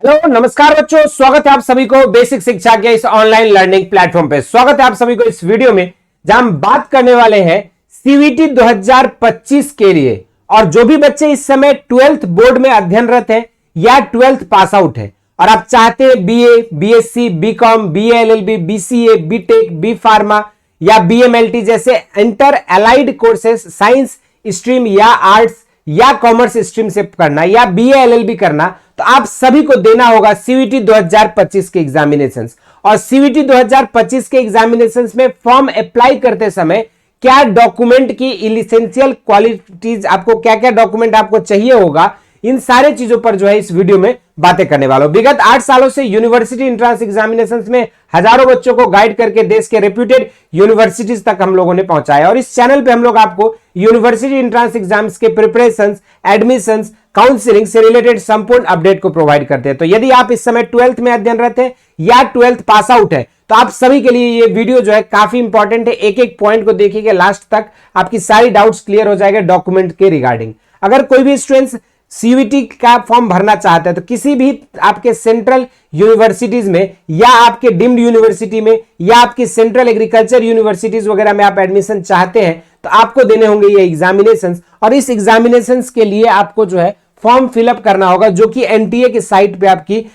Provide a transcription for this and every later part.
Hello नमस्कार बच्चों, स्वागत है आप सभी को बेसिक शिक्षा के इस ऑनलाइन लर्निंग प्लेटफॉर्म पे। स्वागत है आप सभी को इस वीडियो में जहां हम बात करने वाले हैं सीवीटी 2025 के लिए। और जो भी बच्चे इस समय 12th बोर्ड में अध्ययनरत हैं या 12th पास आउट है और आप चाहते हैं BA, BSc, BCom, BA LLB, BCA, BTech, B pharma या बीएमएलटी जैसे inter allied courses science stream या आर्ट्स या कॉमर्स स्ट्रीम से करना या बीए एलएलबी करना, तो आप सभी को देना होगा सीवीटी 2025 के एग्जामिनेशंस। और सीवीटी 2025 के एग्जामिनेशंस में फॉर्म अप्लाई करते समय क्या डॉक्यूमेंट की इसेंशियल क्वालिटीज, आपको क्या क्या डॉक्यूमेंट आपको चाहिए होगा, इन सारे चीजों पर जो है इस वीडियो में बातें करने वाला हूं। विगत 8 सालों से यूनिवर्सिटी एंट्रेंस एग्जामिनेशंस में हजारों बच्चों को गाइड करके देश के रेप्यूटेड यूनिवर्सिटीज तक हम लोगों ने पहुंचाया। और इस चैनल पे हम लोग आपको यूनिवर्सिटी एंट्रेंस एग्जाम्स के प्रिपरेशंस, एडमिशंस, काउंसलिंग से रिलेटेड संपूर्ण अपडेट को प्रोवाइड करते हैं। तो यदि आप इस समय 12th में अध्ययनरत हैं या 12th पास आउट है तो आप सभी के लिए ये वीडियो जो है काफी इंपॉर्टेंट है। एक एक पॉइंट को देखिएगा, लास्ट तक आपकी सारी डाउट्स क्लियर हो जाएगा डॉक्यूमेंट के रिगार्डिंग। अगर कोई भी स्टूडेंट्स सीवीटी का फॉर्म भरना चाहते हैं तो किसी भी आपके सेंट्रल यूनिवर्सिटीज में या आपके डीम्ड यूनिवर्सिटी में या आपकी सेंट्रल एग्रीकल्चर यूनिवर्सिटीज वगैरह में आप एडमिशन चाहते हैं तो आपको देने होंगे ये एग्जामिनेशंस। और इस एग्जामिनेशंस के लिए आपको जो है फॉर्म फिलअप करना होगा, जो कि एनटीए की साइट पे आपकी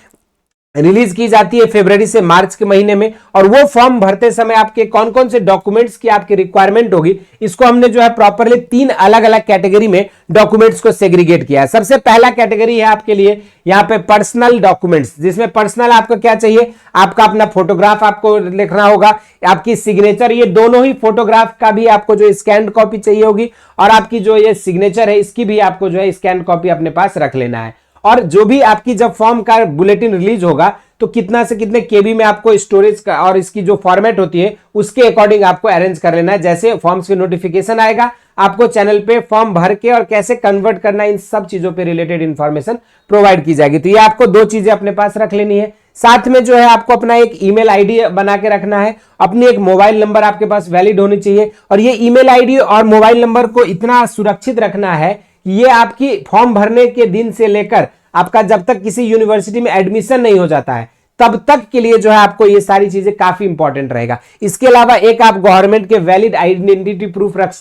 रिलीज की जाती है फरवरी से मार्च के महीने में। और वो फॉर्म भरते समय आपके कौन कौन से डॉक्यूमेंट्स की आपकी रिक्वायरमेंट होगी, इसको हमने जो है प्रॉपरली 3 अलग अलग कैटेगरी में डॉक्यूमेंट्स को सेग्रीगेट किया है। सबसे पहला कैटेगरी है आपके लिए यहाँ पे पर्सनल डॉक्यूमेंट्स, जिसमें पर्सनल आपको क्या चाहिए, आपका अपना फोटोग्राफ आपको लिखना होगा, आपकी सिग्नेचर, ये दोनों ही फोटोग्राफ का भी आपको जो स्कैन कॉपी चाहिए होगी और आपकी जो ये सिग्नेचर है इसकी भी आपको जो है स्कैन कॉपी अपने पास रख लेना है। और जो भी आपकी जब फॉर्म का बुलेटिन रिलीज होगा तो कितना से कितने केबी में आपको स्टोरेज का और इसकी जो फॉर्मेट होती है उसके अकॉर्डिंग आपको अरेंज कर लेना है। जैसे फॉर्म्स की नोटिफिकेशन आएगा आपको चैनल पे फॉर्म भर के और कैसे कन्वर्ट करना, इन सब चीजों पे रिलेटेड इंफॉर्मेशन प्रोवाइड की जाएगी। तो ये आपको 2 चीजें अपने पास रख लेनी है। साथ में जो है आपको अपना एक ईमेल आईडी बना के रखना है, अपनी एक मोबाइल नंबर आपके पास वैलिड होनी चाहिए। और ये ईमेल आईडी और मोबाइल नंबर को इतना सुरक्षित रखना है, ये आपकी फॉर्म भरने के दिन से लेकर आपका जब तक किसी यूनिवर्सिटी में एडमिशन नहीं हो जाता है तब तक के लिए जो है आपको ये सारी चीजें काफी इंपॉर्टेंट रहेगा। इसके अलावा एक आप गवर्नमेंट के वैलिड आइडेंटिटी प्रूफ रख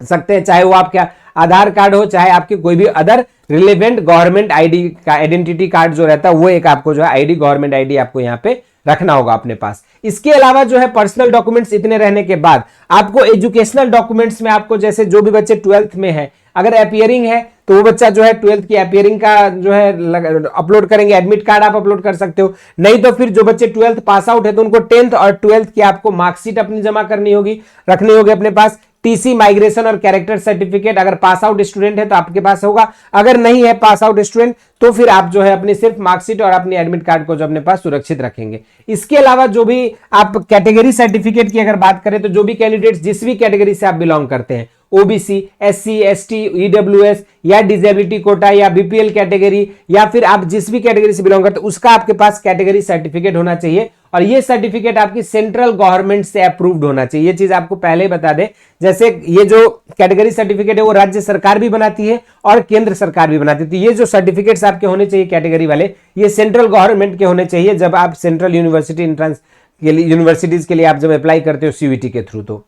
सकते हैं, चाहे वो आपका आधार कार्ड हो, चाहे आपके कोई भी अदर रिलेवेंट गवर्नमेंट आईडी का आइडेंटिटी कार्ड जो रहता है वो एक आपको जो है आईडी, गवर्नमेंट आईडी आपको यहाँ पे रखना होगा अपने पास। इसके अलावा जो है पर्सनल डॉक्यूमेंट्स इतने रहने के बाद आपको एजुकेशनल डॉक्यूमेंट्स में आपको, जैसे जो भी बच्चे 12th में है, अगर अपियरिंग है तो वो बच्चा जो है 12th की अपियरिंग का जो है अपलोड करेंगे, एडमिट कार्ड आप अपलोड कर सकते हो। नहीं तो फिर जो बच्चे 12th पास आउट है तो उनको 10th और 12th की आपको मार्कशीट अपनी जमा करनी होगी, रखनी होगी अपने पास। टीसी, माइग्रेशन और कैरेक्टर सर्टिफिकेट अगर पास आउट स्टूडेंट है तो आपके पास होगा, अगर नहीं है पास आउट स्टूडेंट तो फिर आप जो है अपनी सिर्फ मार्कशीट और अपनी एडमिट कार्ड को जो अपने पास सुरक्षित रखेंगे। इसके अलावा जो भी आप कैटेगरी सर्टिफिकेट की अगर बात करें तो जो भी कैंडिडेट्स जिस भी कैटेगरी से आप बिलोंग करते हैं, ओबीसी, एससी, एसटी, ईडब्ल्यूएस या डिसेबिलिटी कोटा या बीपीएल कैटेगरी या फिर आप जिस भी कैटेगरी से बिलोंग करते हैं उसका आपके पास कैटेगरी सर्टिफिकेट होना चाहिए। और ये सर्टिफिकेट आपकी सेंट्रल गवर्नमेंट से अप्रूव्ड होना चाहिए। ये चीज आपको पहले ही बता दें, जैसे ये जो कैटेगरी सर्टिफिकेट है वो राज्य सरकार भी बनाती है और केंद्र सरकार भी बनाती है। तो ये जो सर्टिफिकेट्स आपके होने चाहिए कैटेगरी वाले, ये सेंट्रल गवर्नमेंट के होने चाहिए जब आप सेंट्रल यूनिवर्सिटी एंट्रेंस के लिए, यूनिवर्सिटीज के लिए आप जब अप्लाई करते हो सीवीटी के थ्रू। तो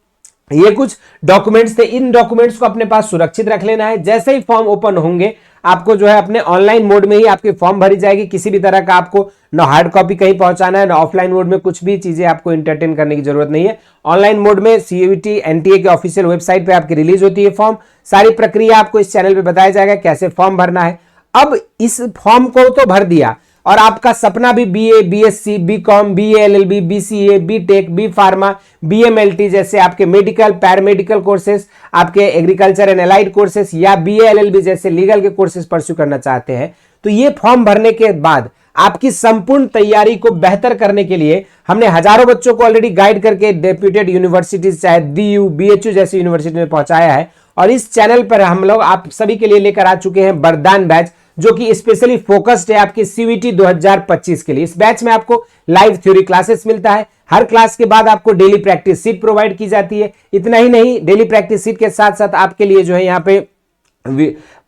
ये कुछ डॉक्यूमेंट्स थे, इन डॉक्यूमेंट्स को अपने पास सुरक्षित रख लेना है। जैसे ही फॉर्म ओपन होंगे आपको जो है अपने ऑनलाइन मोड में ही आपकी फॉर्म भरी जाएगी। किसी भी तरह का आपको ना हार्ड कॉपी कहीं पहुंचाना है, ना ऑफलाइन मोड में कुछ भी चीजें आपको एंटरटेन करने की जरूरत नहीं है। ऑनलाइन मोड में सीवीटी एनटीए के ऑफिशियल वेबसाइट पे आपकी रिलीज होती है फॉर्म। सारी प्रक्रिया आपको इस चैनल पे बताया जाएगा कैसे फॉर्म भरना है। अब इस फॉर्म को तो भर दिया और आपका सपना भी BA, BSc, BCom, BA LLB, BCA, BTech, B pharma, BMLT जैसे आपके मेडिकल, पैरामेडिकल कोर्सेस, आपके एग्रीकल्चर एंड एलाइड कोर्सेस या बीए एलएलबी जैसे लीगल के कोर्सेस परस्यू करना चाहते हैं तो ये फॉर्म भरने के बाद आपकी संपूर्ण तैयारी को बेहतर करने के लिए हमने हजारों बच्चों को ऑलरेडी गाइड करके डेप्यूटेड यूनिवर्सिटीज चाहे डीयू, बीएचयू जैसी यूनिवर्सिटी में पहुंचाया है। और इस चैनल पर हम लोग आप सभी के लिए लेकर आ चुके हैं वरदान बैच, जो कि स्पेशली फोकस्ड है आपकी सीवीटी 2025 के लिए। इस बैच में आपको लाइव थ्योरी क्लासेस मिलता है, हर क्लास के बाद आपको डेली प्रैक्टिस सीट प्रोवाइड की जाती है। इतना ही नहीं, डेली प्रैक्टिस सीट के साथ साथ आपके लिए जो है यहाँ पे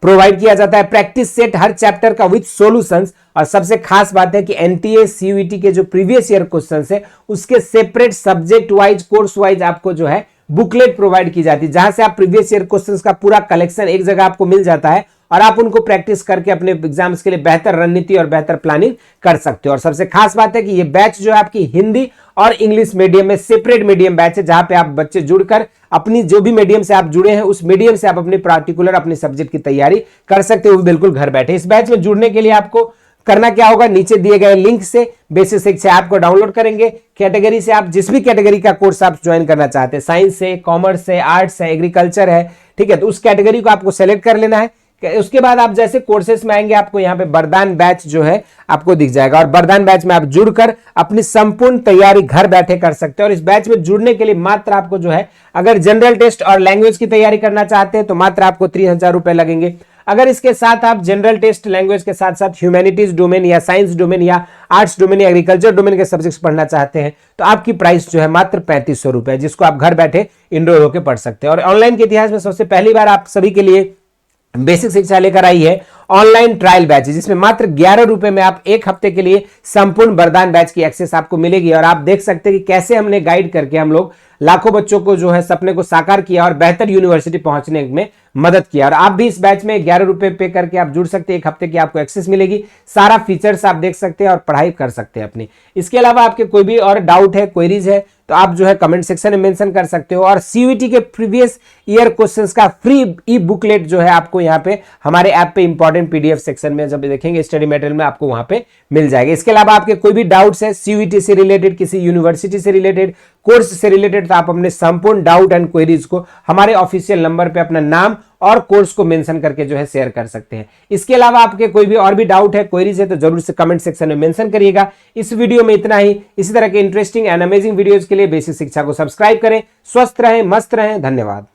प्रोवाइड किया जाता है, प्रैक्टिस सेट हर चैप्टर का विद सॉल्यूशंस। और सबसे खास बात है कि एनटीए सीयूईटी के जो प्रीवियस ईयर क्वेश्चंस है उसके separate subject wise course wise आपको जो है बुकलेट प्रोवाइड की जाती है, जहां से आप प्रीवियस ईयर क्वेश्चंस का पूरा कलेक्शन एक जगह आपको मिल जाता है और आप उनको प्रैक्टिस करके अपने एग्जाम्स के लिए बेहतर रणनीति और बेहतर प्लानिंग कर सकते हो। और सबसे खास बात है कि ये बैच जो है आपकी हिंदी और इंग्लिश मीडियम में सेपरेट मीडियम बैच है, जहां पे आप बच्चे जुड़कर अपनी जो भी मीडियम से आप जुड़े हैं उस मीडियम से आप अपनी पार्टिकुलर अपने सब्जेक्ट की तैयारी कर सकते हो बिल्कुल घर बैठे। इस बैच में जुड़ने के लिए आपको करना क्या होगा, नीचे दिए गए लिंक से बेसिक शिक्षा ऐप को डाउनलोड करेंगे। कैटेगरी से आप जिस भी कैटेगरी का कोर्स आप ज्वाइन करना चाहते हैं, साइंस है, कॉमर्स है, आर्ट्स है, एग्रीकल्चर है, ठीक है, तो उस कैटेगरी को आपको सेलेक्ट कर लेना है। उसके बाद आप जैसे कोर्सेस में आएंगे आपको यहाँ पे वरदान बैच जो है आपको दिख जाएगा और वरदान बैच में आप जुड़कर अपनी संपूर्ण तैयारी घर बैठे कर सकते हैं। और इस बैच में जुड़ने के लिए मात्र आपको जो है अगर जनरल टेस्ट और लैंग्वेज की तैयारी करना चाहते हैं तो मात्र आपको 3000 रुपए लगेंगे। अगर इसके साथ आप जनरल टेस्ट लैंग्वेज के साथ साथ ह्यूमैनिटीज डोमेन या साइंस डोमेन या आर्ट्स डोमेन या एग्रीकल्चर डोमेन के सब्जेक्ट्स पढ़ना चाहते हैं तो आपकी प्राइस जो है मात्र 3500 रुपए, जिसको आप घर बैठे इनरोल होकर पढ़ सकते हैं। और ऑनलाइन के इतिहास में सबसे पहली बार आप सभी के लिए बेसिक शिक्षा लेकर आई है ऑनलाइन ट्रायल बैच, जिसमें मात्र 11 रुपए में आप एक हफ्ते के लिए संपूर्ण वरदान बैच की एक्सेस आपको मिलेगी। और आप देख सकते हैं कि कैसे हमने गाइड करके हम लोग लाखों बच्चों को जो है सपने को साकार किया और बेहतर यूनिवर्सिटी पहुंचने में मदद किया। और आप भी इस बैच में 11 रुपए पे करके आप जुड़ सकते हैं, एक हफ्ते की आपको एक्सेस मिलेगी, सारा फीचर्स आप देख सकते हैं और पढ़ाई कर सकते हैं अपनी। इसके अलावा आपके कोई भी और डाउट है, क्वेरीज है तो आप जो है कमेंट सेक्शन में मेंशन कर सकते हो। और सीयूईटी के प्रीवियस ईयर क्वेश्चंस का फ्री ई बुकलेट जो है आपको यहाँ पे हमारे ऐप पे इंपॉर्टेंट पीडीएफ सेक्शन में जब देखेंगे स्टडी मटेरियल में आपको वहां पे मिल जाएगा। इसके अलावा आपके कोई भी डाउट्स है सीयूईटी से रिलेटेड, किसी यूनिवर्सिटी से रिलेटेड, कोर्स से रिलेटेड, तो आप अपने संपूर्ण डाउट एंड क्वेरीज को हमारे ऑफिशियल नंबर पे अपना नाम और कोर्स को मेंशन करके जो है शेयर कर सकते हैं। इसके अलावा आपके कोई भी और भी डाउट है, क्वेरीज है तो जरूर से कमेंट सेक्शन में मेंशन करिएगा। इस वीडियो में इतना ही। इसी तरह के इंटरेस्टिंग एंड अमेजिंग वीडियोज के लिए बेसिक शिक्षा को सब्सक्राइब करें। स्वस्थ रहें, मस्त रहें। धन्यवाद।